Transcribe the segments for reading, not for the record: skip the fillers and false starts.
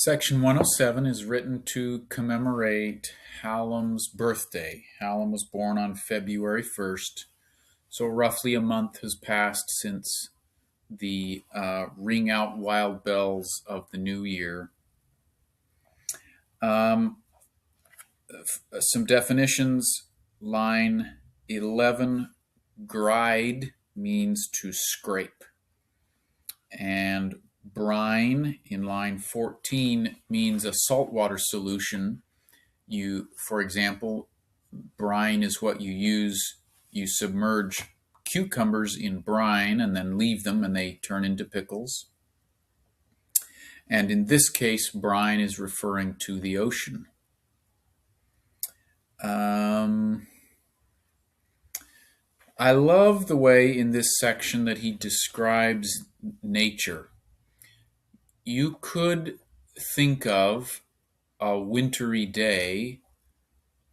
Section 107 is written to commemorate Hallam's birthday. Hallam was born on February 1st, so roughly a month has passed since the ring out wild bells of the new year. Um, some definitions. Line 11, gride means to scrape. And brine in line 14 means a saltwater solution. For example, brine is what you use. You submerge cucumbers in brine and then leave them and they turn into pickles. And in this case, brine is referring to the ocean. I love the way in this section that he describes nature. You could think of a wintry day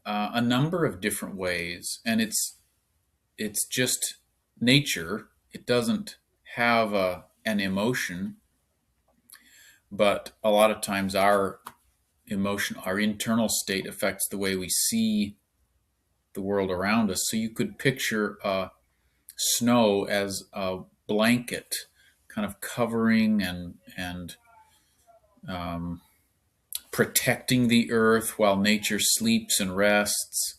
a number of different ways, and it's just nature. It doesn't have an emotion, but a lot of times our internal state affects the way we see the world around us. So you could picture snow as a blanket, kind of covering and protecting the earth while nature sleeps and rests.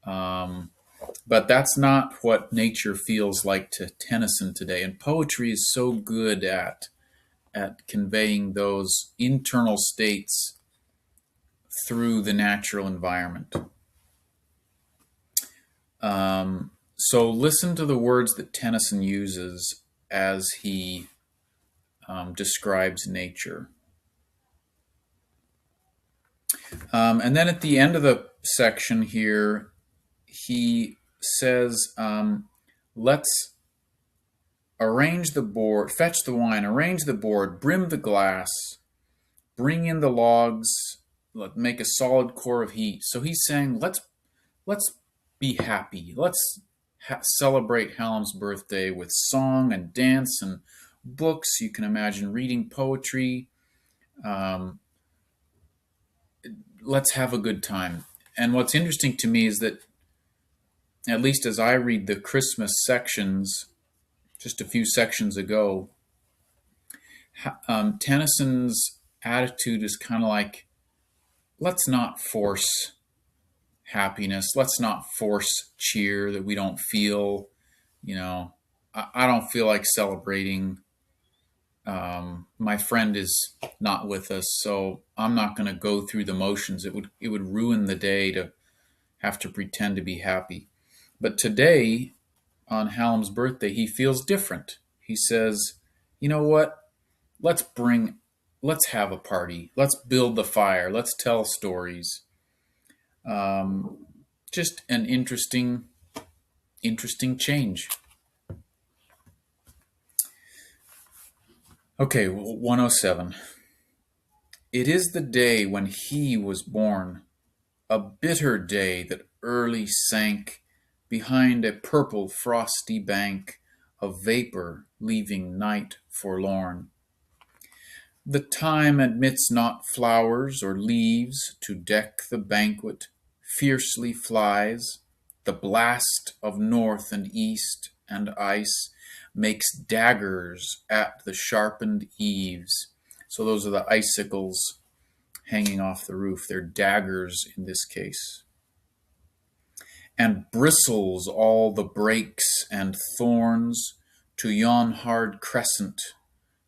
But that's not what nature feels like to Tennyson today. And poetry is so good at conveying those internal states through the natural environment. So listen to the words that Tennyson uses as he describes nature. And then at the end of the section here, he says, let's arrange the board, fetch the wine, arrange the board, brim the glass, bring in the logs, make a solid core of heat. So he's saying, let's be happy. Let's celebrate Hallam's birthday with song and dance and books. You can imagine reading poetry. Let's have a good time. And what's interesting to me is that, at least as I read the Christmas sections, just a few sections ago, Tennyson's attitude is kind of like, let's not force happiness. Let's not force cheer that we don't feel. I don't feel like celebrating. My friend is not with us, so I'm not going to go through the motions. It would ruin the day to have to pretend to be happy. But today, on Hallam's birthday, he feels different. He says, you know what? Let's have a party. Let's build the fire. Let's tell stories. Just an interesting change. Okay, 107. It is the day when he was born, a bitter day that early sank behind a purple frosty bank of vapor, leaving night forlorn. The time admits not flowers or leaves to deck the banquet, fiercely flies. The blast of north and east and ice makes daggers at the sharpened eaves. So those are the icicles hanging off the roof. They're daggers in this case. And bristles all the brakes and thorns to yon hard crescent,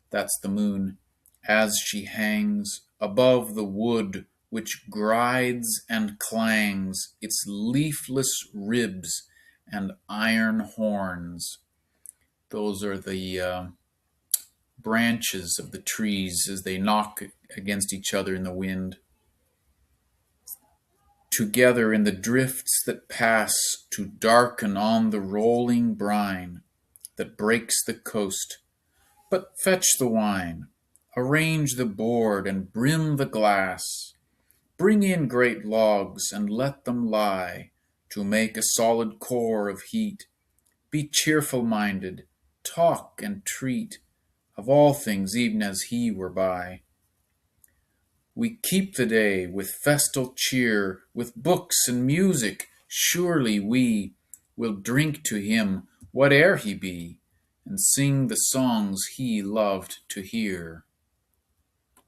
that's the moon, as she hangs above the wood which grides and clangs its leafless ribs and iron horns. Those are the branches of the trees as they knock against each other in the wind. Together in the drifts that pass to darken on the rolling brine that breaks the coast. But fetch the wine, arrange the board and brim the glass. Bring in great logs and let them lie to make a solid core of heat. Be cheerful-minded, talk and treat of all things even as he were by. We keep the day with festal cheer, with books and music. Surely we will drink to him, whate'er he be, and sing the songs he loved to hear.